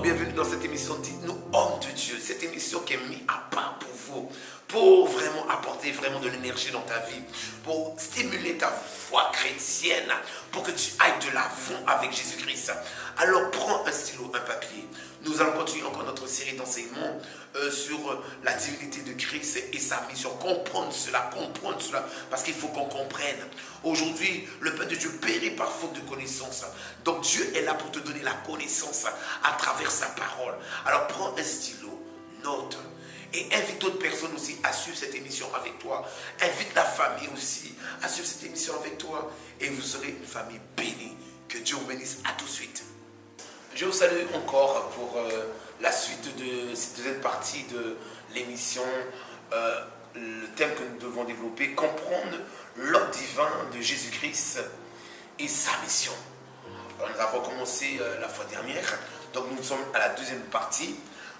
bienvenue dans cette émission Dites-nous Homme de Dieu. Cette émission qui est mise à part pour vous, pour vraiment apporter vraiment de l'énergie dans ta vie, pour stimuler ta foi chrétienne, pour que tu ailles de l'avant avec Jésus-Christ. Alors prends un stylo, un papier. Nous allons continuer encore notre série d'enseignements sur la divinité de Christ et sa mission. Comprendre cela, parce qu'il faut qu'on comprenne. Aujourd'hui, le peuple de Dieu périt par faute de connaissance. Donc Dieu est là pour te donner la connaissance à travers sa parole. Alors prends un stylo, note. Et invite d'autres personnes aussi à suivre cette émission avec toi. Invite la famille aussi à suivre cette émission avec toi. Et vous serez une famille bénie. Que Dieu vous bénisse. À tout de suite. Je vous salue encore pour la suite de cette deuxième partie de l'émission. Le thème que nous devons développer, comprendre l'ordre divin de Jésus-Christ et sa mission. Alors, nous avons commencé la fois dernière. Donc nous sommes à la deuxième partie.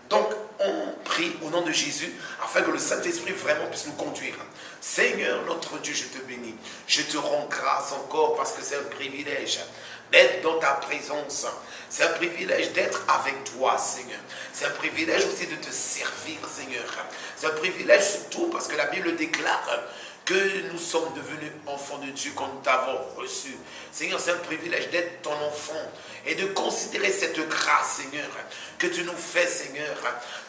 Donc, on prie au nom de Jésus afin que le Saint-Esprit vraiment puisse nous conduire. Seigneur, notre Dieu, je te bénis. Je te rends grâce encore parce que c'est un privilège d'être dans ta présence. C'est un privilège d'être avec toi, Seigneur. C'est un privilège aussi de te servir, Seigneur. C'est un privilège surtout parce que la Bible déclare que nous sommes devenus enfants de Dieu quand nous t'avons reçu. Seigneur, c'est un privilège d'être ton enfant et de considérer cette grâce, Seigneur, que tu nous fais, Seigneur,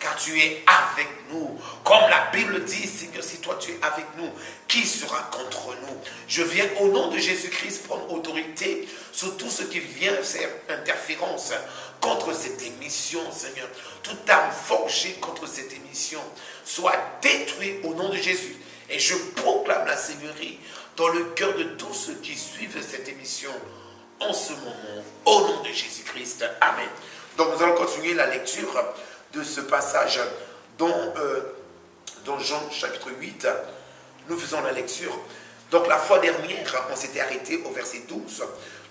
car tu es avec nous. Comme la Bible dit, Seigneur, si toi tu es avec nous, qui sera contre nous? Je viens au nom de Jésus-Christ prendre autorité sur tout ce qui vient faire interférence contre cette émission, Seigneur. Toute arme forgée contre cette émission soit détruite au nom de Jésus. Et je proclame la Seigneurie dans le cœur de tous ceux qui suivent cette émission en ce moment, au nom de Jésus-Christ. Amen. Donc nous allons continuer la lecture de ce passage dans Jean chapitre 8. Nous faisons la lecture. Donc la fois dernière, on s'était arrêté au verset 12.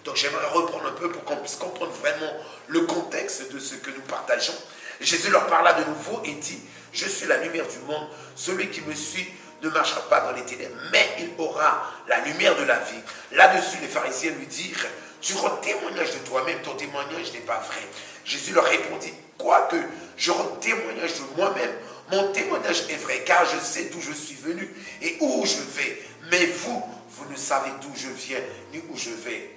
Donc j'aimerais reprendre un peu pour qu'on puisse comprendre vraiment le contexte de ce que nous partageons. Jésus leur parla de nouveau et dit, « Je suis la lumière du monde, celui qui me suit ne marchera pas dans les ténèbres, mais il aura la lumière de la vie. » Là-dessus, les pharisiens lui dirent, « Tu rends témoignage de toi-même, ton témoignage n'est pas vrai. » Jésus leur répondit, « Quoique je rende témoignage de moi-même, mon témoignage est vrai, car je sais d'où je suis venu et où je vais. Mais vous, vous ne savez d'où je viens ni où je vais.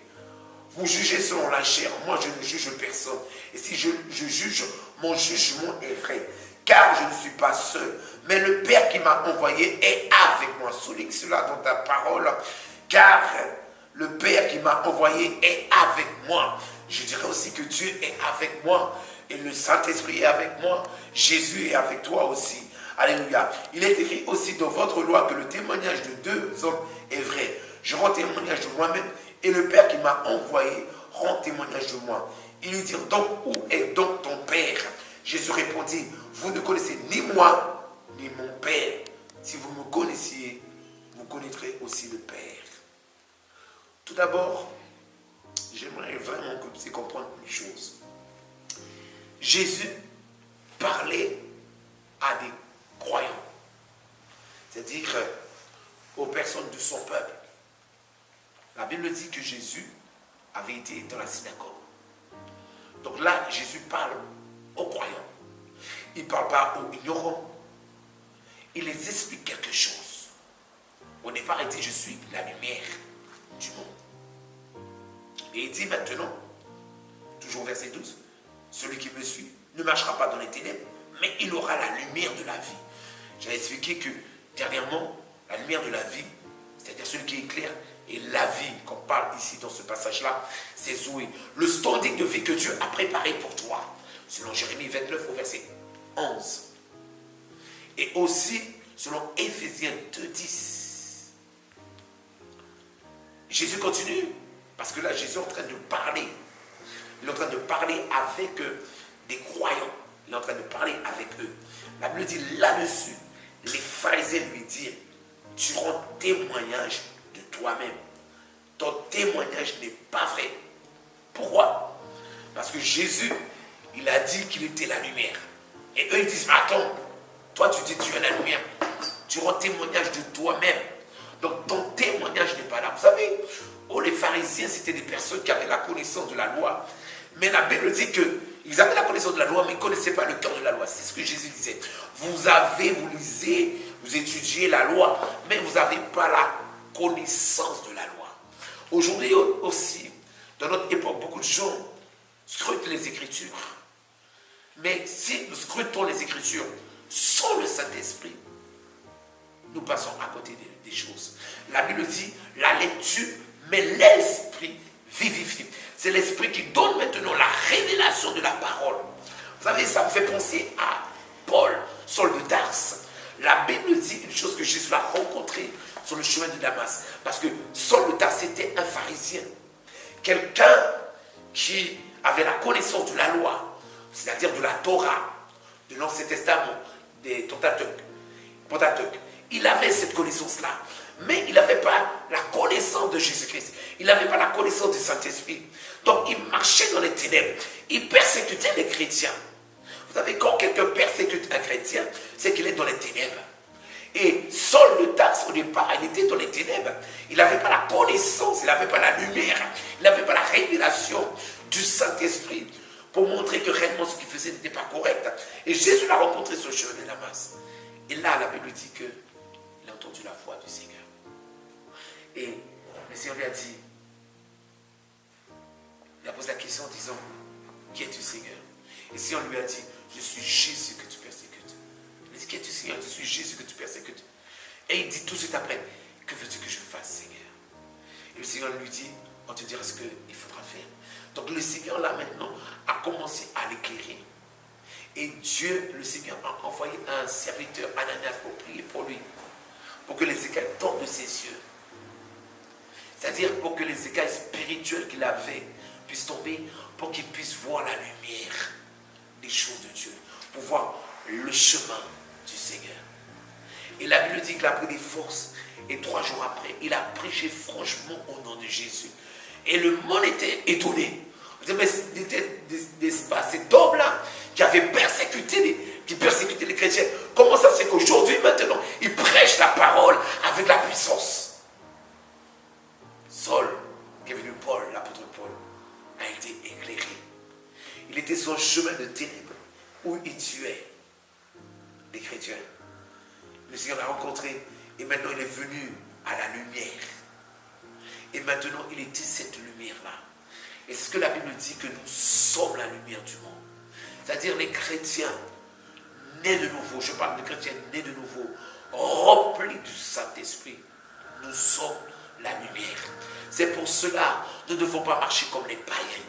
Vous jugez selon la chair, moi je ne juge personne. Et si je juge, mon jugement est vrai. Car je ne suis pas seul, mais le Père qui m'a envoyé est avec moi. Souligne cela dans ta parole, car le Père qui m'a envoyé est avec moi. Je dirais aussi que Dieu est avec moi et le Saint-Esprit est avec moi. Jésus est avec toi aussi. Alléluia. Il est écrit aussi dans votre loi que le témoignage de deux hommes est vrai. Je rends témoignage de moi-même et le Père qui m'a envoyé rend témoignage de moi. Ils lui dirent donc, où est donc ton Père? Jésus répondit, vous ne connaissez ni moi, ni mon Père. Si vous me connaissiez, vous connaîtrez aussi le Père. Tout d'abord, j'aimerais vraiment que vous puissiez comprendre une chose. Jésus parlait à des croyants, c'est-à-dire aux personnes de son peuple. La Bible dit que Jésus avait été dans la synagogue. Donc là, Jésus parle aux croyants. Il ne parle pas aux ignorants. Il les explique quelque chose. Au départ, il dit, je suis la lumière du monde. Et il dit maintenant, toujours verset 12, celui qui me suit ne marchera pas dans les ténèbres, mais il aura la lumière de la vie. J'avais expliqué que, dernièrement, la lumière de la vie, c'est-à-dire celui qui éclaire, et la vie qu'on parle ici dans ce passage-là, c'est Zoé. Le standing de vie que Dieu a préparé pour toi, selon Jérémie 29 au verset 11. Et aussi, selon Éphésiens 2:10. Jésus continue, parce que là, Jésus est en train de parler. Il est en train de parler avec des croyants. Il est en train de parler avec eux. La Bible dit là-dessus, les pharisiens lui dirent, tu rends témoignage de toi-même. Ton témoignage n'est pas vrai. Pourquoi? Parce que Jésus, il a dit qu'il était la lumière. Et eux, ils disent, mais attends, toi tu dis tu es la lumière. Tu rends témoignage de toi-même. Donc ton témoignage n'est pas là. Vous savez, les pharisiens, c'était des personnes qui avaient la connaissance de la loi. Mais la Bible dit que ils avaient la connaissance de la loi, mais ils ne connaissaient pas le cœur de la loi. C'est ce que Jésus disait. Vous lisez, vous étudiez la loi, mais vous n'avez pas la connaissance de la loi. Aujourd'hui aussi, dans notre époque, beaucoup de gens scrutent les Écritures. Mais si nous scrutons les Écritures sans le Saint-Esprit, nous passons à côté des choses. La Bible dit, la lecture, mais l'esprit vivifie. C'est l'esprit qui donne maintenant la révélation de la parole. Vous savez, ça me fait penser à Paul, Saul de Tarse. La Bible dit une chose que Jésus l'a rencontré sur le chemin de Damas. Parce que Saul de Tarse était un pharisien. Quelqu'un qui avait la connaissance de la loi, c'est-à-dire de la Torah, de l'Ancien Testament, des Pentateuque. Il avait cette connaissance-là, mais il n'avait pas la connaissance de Jésus-Christ. Il n'avait pas la connaissance du Saint-Esprit. Donc il marchait dans les ténèbres. Il persécutait les chrétiens. Vous savez, quand quelqu'un persécute un chrétien, c'est qu'il est dans les ténèbres. Et Saul de Tarse, au départ, il était dans les ténèbres. Il n'avait pas la connaissance, il n'avait pas la lumière, il n'avait pas la révélation du Saint-Esprit pour montrer que réellement ce qu'il faisait n'était pas correct. Et Jésus l'a rencontré sur le chemin de Damas. Et là, la Bible dit qu'il a entendu la voix du Seigneur. Et le Seigneur lui a dit, il a posé la question en disant, qui es-tu, Seigneur? Et le Seigneur lui a dit, je suis Jésus que tu persécutes. Il dit, qui es-tu, Seigneur? Je suis Jésus que tu persécutes. Et il dit tout de suite après, que veux-tu que je fasse, Seigneur? Et le Seigneur lui dit, on te dira ce qu'il faudra faire. Donc le Seigneur là maintenant a commencé à l'éclairer. Et Dieu, le Seigneur, a envoyé un serviteur, Ananias, pour prier pour lui. Pour que les écailles tombent de ses yeux. C'est-à-dire pour que les écailles spirituelles qu'il avait puissent tomber, pour qu'il puisse voir la lumière des choses de Dieu. Pour voir le chemin du Seigneur. Et la Bible dit qu'il a pris des forces. Et 3 jours après, il a prêché franchement au nom de Jésus. Et le monde était étonné. Mais c'était cet homme-là qui avait persécuté les chrétiens. Comment ça se fait qu'aujourd'hui, maintenant, il prêche la parole avec la puissance? Saul, qui est venu Paul, l'apôtre Paul, a été éclairé. Il était sur un chemin de ténèbres où il tuait les chrétiens. Le Seigneur l'a rencontré et maintenant il est venu à la lumière. Et maintenant il était cette lumière-là. Et c'est ce que la Bible dit, que nous sommes la lumière du monde. C'est-à-dire les chrétiens nés de nouveau, je parle de chrétiens nés de nouveau, remplis du Saint-Esprit. Nous sommes la lumière. C'est pour cela nous ne devons pas marcher comme les païens.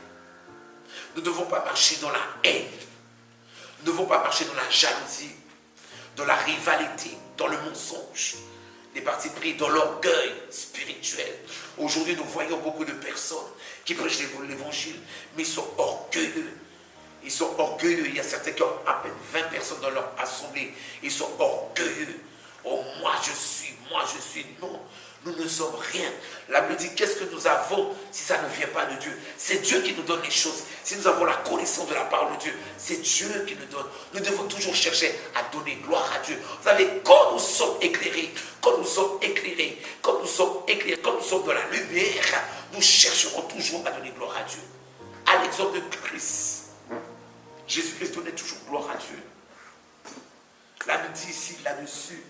Nous ne devons pas marcher dans la haine. Nous ne devons pas marcher dans la jalousie, dans la rivalité, dans le mensonge, les partis pris, dans l'orgueil spirituel. Aujourd'hui, nous voyons beaucoup de personnes qui prêchent l'évangile, mais ils sont orgueilleux. Ils sont orgueilleux. Il y a certains qui ont à peine 20 personnes dans leur assemblée. Ils sont orgueilleux. Oh, moi je suis. Non, nous ne sommes rien. La Bible dit, qu'est-ce que nous avons si ça ne vient pas de Dieu? C'est Dieu qui nous donne les choses. Si nous avons la connaissance de la parole de Dieu, c'est Dieu qui nous donne. Nous devons toujours chercher à donner gloire à Dieu. Vous savez, quand nous sommes éclairés, quand nous sommes dans la lumière, nous chercherons toujours à donner gloire à Dieu. À l'exemple de Christ, Jésus-Christ donnait toujours gloire à Dieu. La Bible dit ici, là-dessus,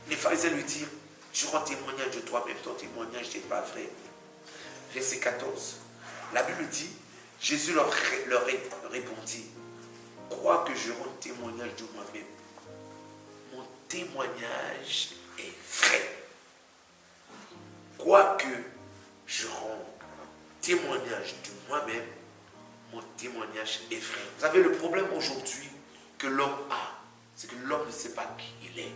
les pharisiens lui dirent, tu rends témoignage de toi-même, ton témoignage n'est pas vrai. Verset 14. La Bible dit, Jésus leur répondit, crois que je rends témoignage de moi-même. Mon témoignage est vrai. Quoique je rends témoignage de moi-même, mon témoignage est vrai. Vous savez, le problème aujourd'hui que l'homme a, c'est que l'homme ne sait pas qui il est.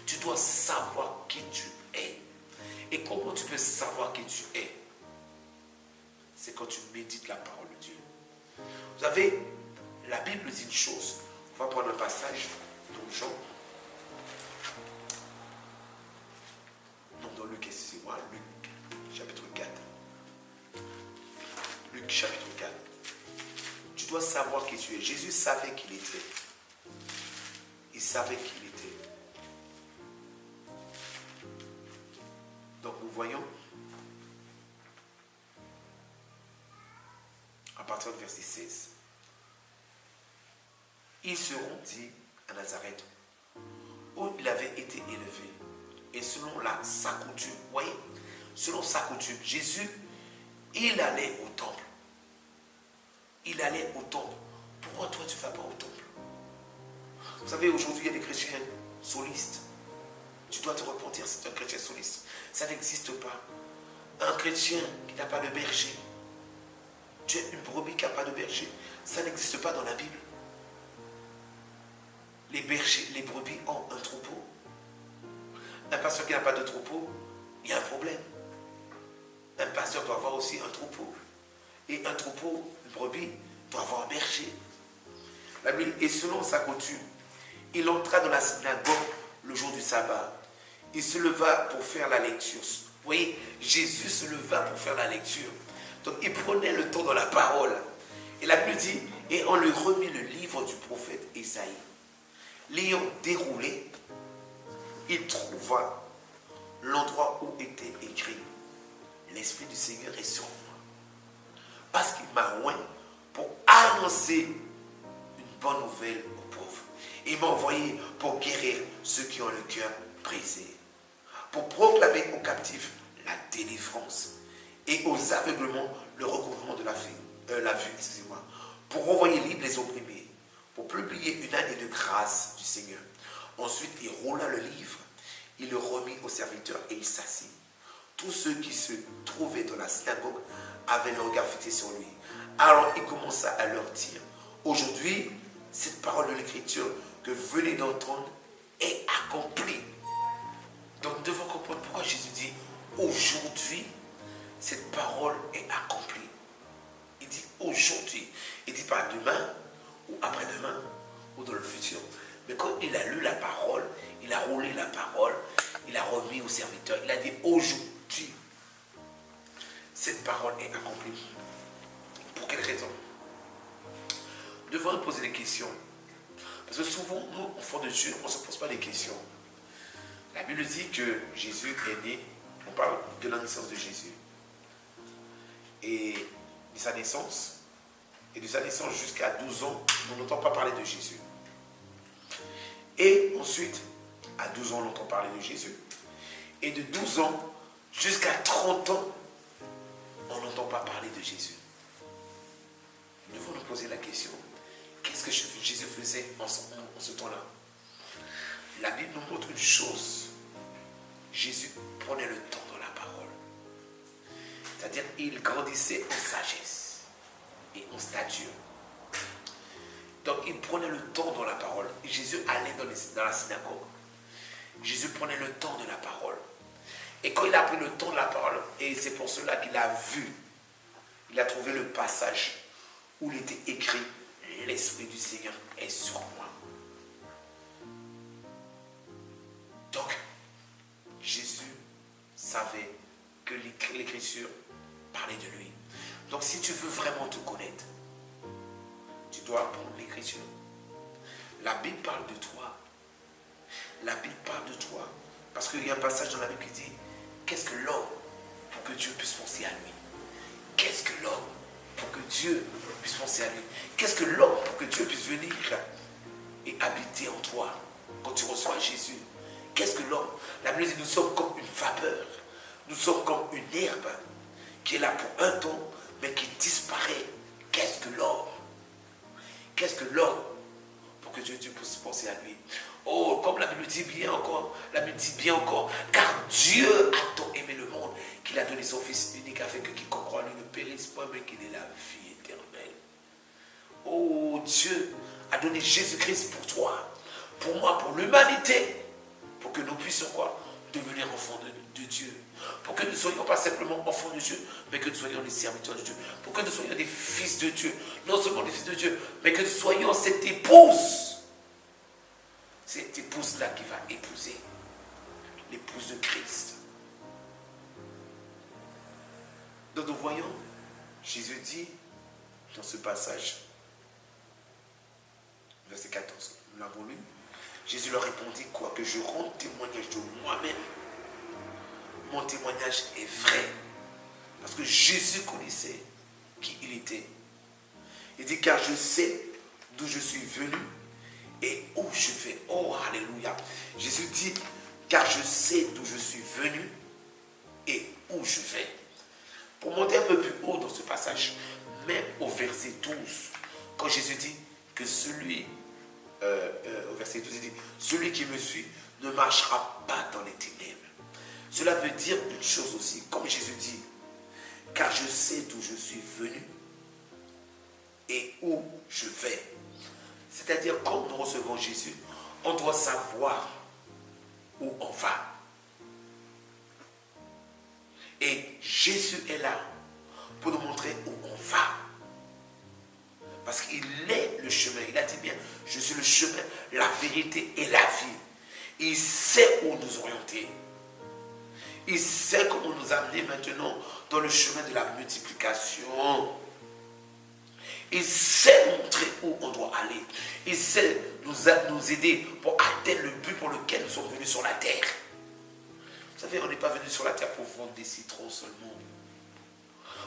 Tu dois savoir qui tu es. Et comment tu peux savoir qui tu es? C'est quand tu médites la parole de Dieu. Vous savez, la Bible dit une chose. On va prendre un passage dans Jean. Non, dans Luc, excusez-moi, Luc, chapitre 4. Luc, chapitre 4. Tu dois savoir qui tu es. Jésus savait qui il était. Il savait qui il était. Donc nous voyons, à partir du verset 16, Ils se rendit à Nazareth, où il avait été élevé. Et selon sa coutume, vous voyez, selon sa coutume, Jésus, il allait au temple. Il allait au temple. Pourquoi toi tu ne vas pas au temple? Vous savez, aujourd'hui, il y a des chrétiens solistes. Tu dois te repentir, c'est un chrétien soliste. Ça n'existe pas. Un chrétien qui n'a pas de berger. Tu es une brebis qui n'a pas de berger. Ça n'existe pas dans la Bible. Les bergers, les brebis ont un troupeau. Un pasteur qui n'a pas de troupeau, il y a un problème. Un pasteur doit avoir aussi un troupeau. Et un troupeau, une brebis, doit avoir un berger. La Bible, et selon sa coutume, il entra dans la synagogue le jour du sabbat. Il se leva pour faire la lecture. Vous voyez, Jésus se leva pour faire la lecture. Donc il prenait le temps dans la parole. Et la Bible dit, et on lui remit le livre du prophète Isaïe. L'ayant déroulé, il trouva l'endroit où était écrit « L'Esprit du Seigneur est sur moi, parce qu'il m'a oint pour annoncer une bonne nouvelle aux pauvres. Il m'a envoyé pour guérir ceux qui ont le cœur brisé, pour proclamer aux captifs la délivrance et aux aveuglements le recouvrement de la vue, pour renvoyer libres les opprimés, pour publier une année de grâce du Seigneur. » Ensuite, il roula le livre, il le remit au serviteur et il s'assit. Tous ceux qui se trouvaient dans la synagogue avaient le regard fixé sur lui. Alors il commença à leur dire, aujourd'hui, cette parole de l'Écriture que vous venez d'entendre est accomplie. Donc nous devons comprendre pourquoi Jésus dit, aujourd'hui, cette parole est accomplie. Il dit aujourd'hui. Il dit pas demain, ou après-demain, ou dans le futur. Mais quand il a lu la parole, il a roulé la parole, il a remis au serviteur, il a dit aujourd'hui, cette parole est accomplie. Pour quelle raison? Nous devons nous poser des questions. Parce que souvent, nous, enfants de Dieu, on ne se pose pas des questions. La Bible dit que Jésus est né, on parle de la naissance de Jésus. Et de sa naissance, jusqu'à 12 ans, on n'entend pas parler de Jésus. Et ensuite, à 12 ans, on entend parler de Jésus. Et de 12 ans jusqu'à 30 ans, on n'entend pas parler de Jésus. Nous devons nous poser la question, qu'est-ce que Jésus faisait en ce temps-là? La Bible nous montre une chose. Jésus prenait le temps dans la parole. C'est-à-dire, il grandissait en sagesse et en stature. Donc, il prenait le temps dans la parole. Jésus allait dans la synagogue. Jésus prenait le temps de la parole. Et quand il a pris le temps de la parole, et c'est pour cela qu'il a vu, il a trouvé le passage où il était écrit « L'Esprit du Seigneur est sur moi ». Donc, Jésus savait que l'Écriture parlait de lui. Donc, si tu veux vraiment te connaître, tu dois apprendre l'Écriture. La Bible parle de toi. La Bible parle de toi. Parce qu'il y a un passage dans la Bible qui dit, qu'est-ce que l'homme pour que Dieu puisse penser à lui? Qu'est-ce que l'homme pour que Dieu puisse penser à lui? Qu'est-ce que l'homme pour que Dieu puisse venir et habiter en toi quand tu reçois Jésus? Qu'est-ce que l'homme? La Bible dit, nous sommes comme une vapeur. Nous sommes comme une herbe qui est là pour un temps, mais qui disparaît. Qu'est-ce que l'homme? Qu'est-ce que l'homme pour que Dieu puisse penser à lui? Oh, comme la Bible dit bien encore, car Dieu a tant aimé le monde qu'il a donné son Fils unique afin que quiconque croit en lui ne périsse pas, mais qu'il ait la vie éternelle. Oh, Dieu a donné Jésus-Christ pour toi, pour moi, pour l'humanité, pour que nous puissions quoi? Devenir enfants de Dieu. Pour que nous ne soyons pas simplement enfants de Dieu, mais que nous soyons des serviteurs de Dieu. Pour que nous soyons des fils de Dieu. Non seulement des fils de Dieu, mais que nous soyons cette épouse. Cette épouse-là qui va épouser l'épouse de Christ. Donc nous voyons, Jésus dit dans ce passage, verset 14, nous l'avons lu, Jésus leur répondit, quoi que je rende témoignage de moi-même, mon témoignage est vrai. Parce que Jésus connaissait qui il était. Il dit, car je sais d'où je suis venu et où je vais. Oh, alléluia. Jésus dit, car je sais d'où je suis venu et où je vais. Pour monter un peu plus haut dans ce passage, même au verset 12, quand Jésus dit que celui, au verset 12, il dit, celui qui me suit ne marchera pas dans les ténèbres. Cela veut dire une chose aussi, comme Jésus dit, car je sais d'où je suis venu et où je vais. C'est-à-dire, quand nous recevons Jésus, on doit savoir où on va. Et Jésus est là pour nous montrer où on va. Parce qu'il est le chemin. Il a dit bien, je suis le chemin, la vérité et la vie. Il sait où nous orienter. Il sait comment nous amener maintenant dans le chemin de la multiplication. Il sait montrer où on doit aller. Il sait nous aider pour atteindre le but pour lequel nous sommes venus sur la terre. Vous savez, on n'est pas venu sur la terre pour vendre des citrons seulement.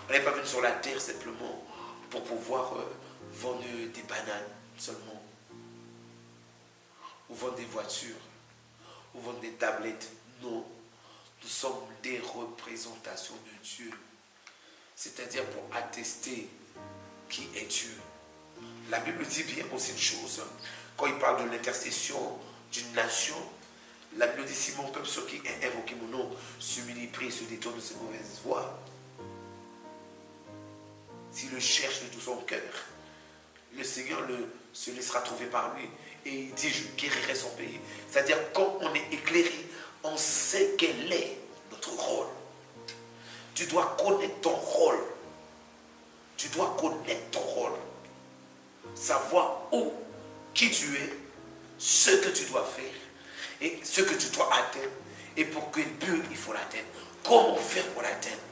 On n'est pas venu sur la terre simplement pour pouvoir vendre des bananes seulement. Ou vendre des voitures. Ou vendre des tablettes. Non. Nous sommes des représentations de Dieu. C'est-à-dire pour attester qui est Dieu. La Bible dit bien aussi une chose. Quand il parle de l'intercession d'une nation, la Bible dit, si mon peuple, ceux qui ont invoqué mon nom, s'humilie, prie, se détourne de ses mauvaises voies, s'il le cherche de tout son cœur, le Seigneur se laissera trouver par lui. Et il dit, je guérirai son pays. C'est-à-dire, quand on est éclairé, on sait quel est notre rôle. Tu dois connaître ton rôle. Tu dois connaître ton rôle. Savoir où, qui tu es, ce que tu dois faire et ce que tu dois atteindre. Et pour quel but il faut l'atteindre. Comment faire pour l'atteindre.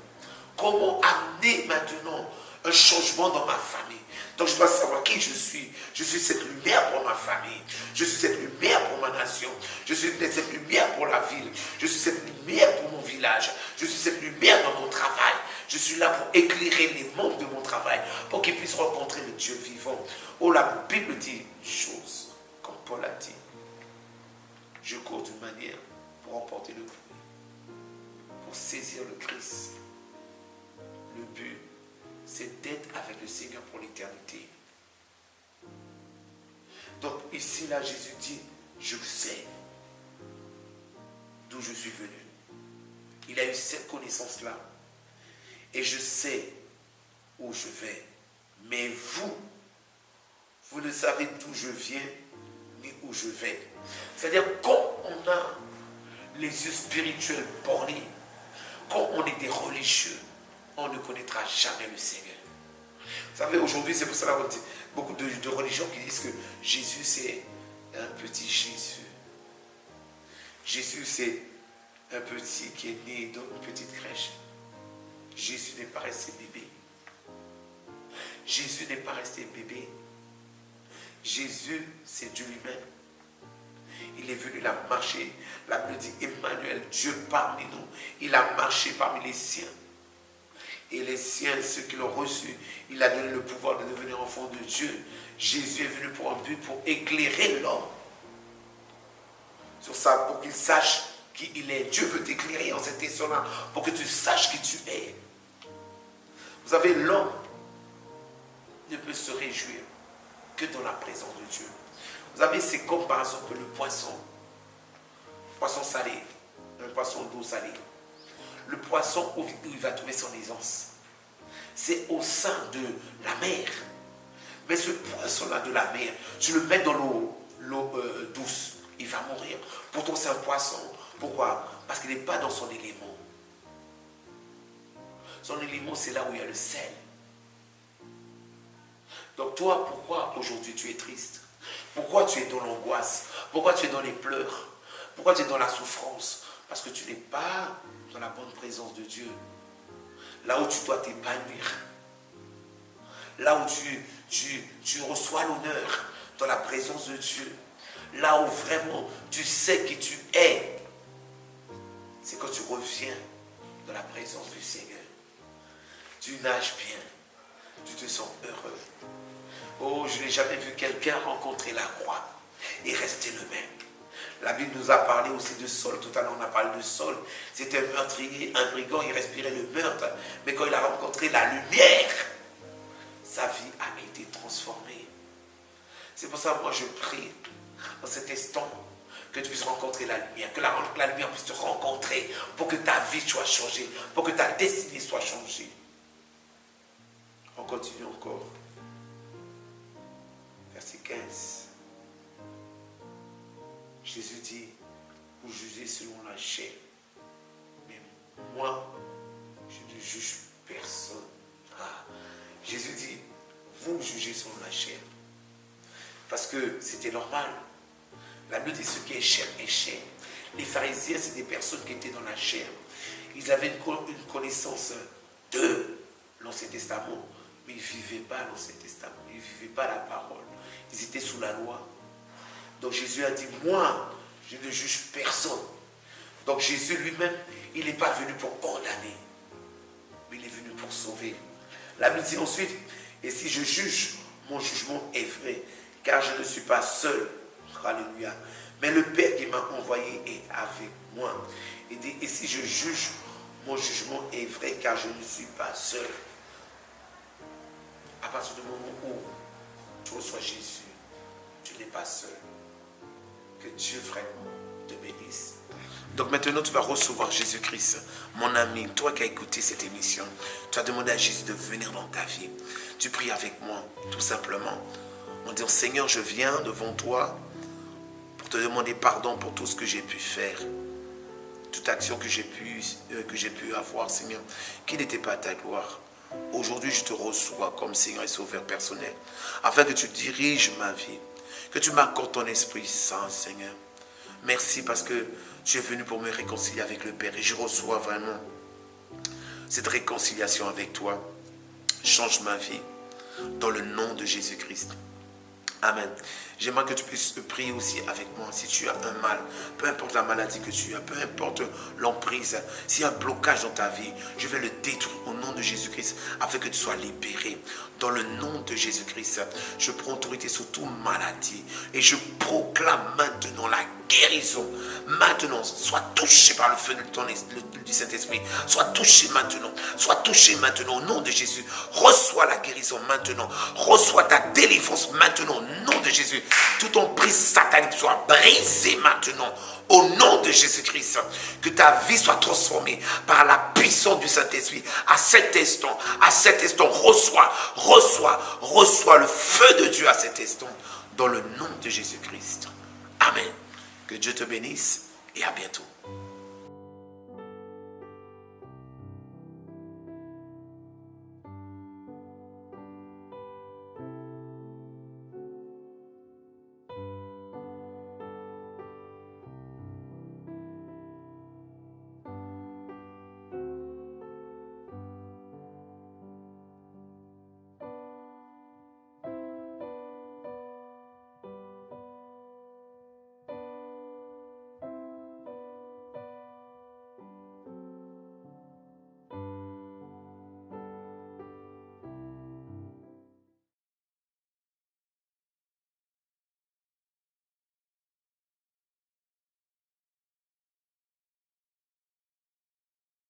Comment amener maintenant un changement dans ma famille. Donc je dois savoir qui je suis. Je suis cette lumière pour ma famille. Je suis cette lumière pour ma nation. Je suis cette lumière pour la ville. Je suis cette lumière pour mon village. Je suis cette lumière dans mon travail. Je suis là pour éclairer les membres de mon travail. Pour qu'ils puissent rencontrer le Dieu vivant. Oh, la Bible dit une chose, comme Paul a dit. Je cours d'une manière pour emporter le fruit. Pour saisir le Christ. Le but, c'est d'être avec le Seigneur pour l'éternité. Donc ici, là, Jésus dit, je sais d'où je suis venu. Il a eu cette connaissance-là. Et je sais où je vais. Mais vous ne savez d'où je viens, ni où je vais. C'est-à-dire, quand on a les yeux spirituels bornés, quand on est des religieux, on ne connaîtra jamais le Seigneur. Vous savez, aujourd'hui, c'est pour cela qu'on dit beaucoup de religions qui disent que Jésus, c'est un petit Jésus. Jésus, c'est un petit qui est né dans une petite crèche. Jésus n'est pas resté bébé. Jésus n'est pas resté bébé. Jésus, c'est Dieu lui-même. Il est venu là marcher. La Bible dit Emmanuel, Dieu parmi nous. Il a marché parmi les siens. Et les siens, ceux qui l'ont reçu, il a donné le pouvoir de devenir enfant de Dieu. Jésus est venu pour un but, pour éclairer l'homme. Sur ça, pour qu'il sache qui il est. Dieu veut t'éclairer en cet instant-là, pour que tu saches qui tu es. Vous savez, l'homme ne peut se réjouir que dans la présence de Dieu. Vous savez, c'est comme par exemple le poisson. Poisson salé, un poisson d'eau salée. Le poisson où il va trouver son aisance, c'est au sein de la mer. Mais ce poisson-là de la mer, tu le mets dans l'eau douce, il va mourir. Pourtant, c'est un poisson. Pourquoi? Parce qu'il n'est pas dans son élément. Son élément, c'est là où il y a le sel. Donc toi, pourquoi aujourd'hui tu es triste? Pourquoi tu es dans l'angoisse? Pourquoi tu es dans les pleurs? Pourquoi tu es dans la souffrance? Parce que tu n'es pas dans la bonne présence de Dieu. Là où tu dois t'épanouir. Là où tu reçois l'honneur dans la présence de Dieu. Là où vraiment tu sais qui tu es. C'est quand tu reviens dans la présence du Seigneur. Tu nages bien. Tu te sens heureux. Oh, je n'ai jamais vu quelqu'un rencontrer la croix et rester le même. La Bible nous a parlé aussi de Saul. Tout à l'heure, on a parlé de Saul. C'était un meurtrier, un brigand, il respirait le meurtre. Mais quand il a rencontré la lumière, sa vie a été transformée. C'est pour ça que moi je prie dans cet instant que tu puisses rencontrer la lumière, que la lumière puisse te rencontrer pour que ta vie soit changée, pour que ta destinée soit changée. On continue encore. Verset 15. Jésus dit, vous jugez selon la chair, mais moi, je ne juge personne. Ah. Jésus dit, vous jugez selon la chair. Parce que c'était normal. La Bible dit ce qui est chair est chair. Les pharisiens, c'est des personnes qui étaient dans la chair. Ils avaient une connaissance de l'Ancien Testament, mais ils ne vivaient pas l'Ancien Testament. Ils ne vivaient pas la parole. Ils étaient sous la loi. Donc Jésus a dit, moi, je ne juge personne. Donc Jésus lui-même, il n'est pas venu pour condamner, mais il est venu pour sauver. La Bible dit ensuite, et si je juge, mon jugement est vrai, car je ne suis pas seul. Alléluia. Mais le Père qui m'a envoyé est avec moi. Il dit, et si je juge, mon jugement est vrai, car je ne suis pas seul. À partir du moment où tu reçois Jésus, tu n'es pas seul. Que Dieu vraiment te bénisse. Donc maintenant, tu vas recevoir Jésus-Christ. Mon ami, toi qui as écouté cette émission, tu as demandé à Jésus de venir dans ta vie. Tu pries avec moi, tout simplement, en disant, Seigneur, je viens devant toi pour te demander pardon pour tout ce que j'ai pu faire. Toute action que j'ai pu avoir, Seigneur, qui n'était pas à ta gloire. Aujourd'hui, je te reçois comme Seigneur et Sauveur personnel, afin que tu diriges ma vie, que tu m'accordes ton Esprit Saint, Seigneur. Merci parce que tu es venu pour me réconcilier avec le Père et je reçois vraiment cette réconciliation avec toi. Change ma vie dans le nom de Jésus-Christ. Amen. J'aimerais que tu puisses prier aussi avec moi. Si tu as un mal, peu importe la maladie que tu as, peu importe l'emprise, s'il y a un blocage dans ta vie, je vais le détruire au nom de Jésus-Christ afin que tu sois libéré. Dans le nom de Jésus-Christ, je prends autorité sur toute maladie et je proclame maintenant la guérison. Maintenant, sois touché par le feu du Saint-Esprit. Sois touché maintenant. Sois touché maintenant au nom de Jésus. Reçois la guérison maintenant. Reçois ta délivrance maintenant au nom de Jésus. Tout emprise satanique soit brisé maintenant au nom de Jésus-Christ. Que ta vie soit transformée par la puissance du Saint-Esprit. À cet instant, reçois le feu de Dieu à cet instant. Dans le nom de Jésus-Christ. Amen. Que Dieu te bénisse et à bientôt.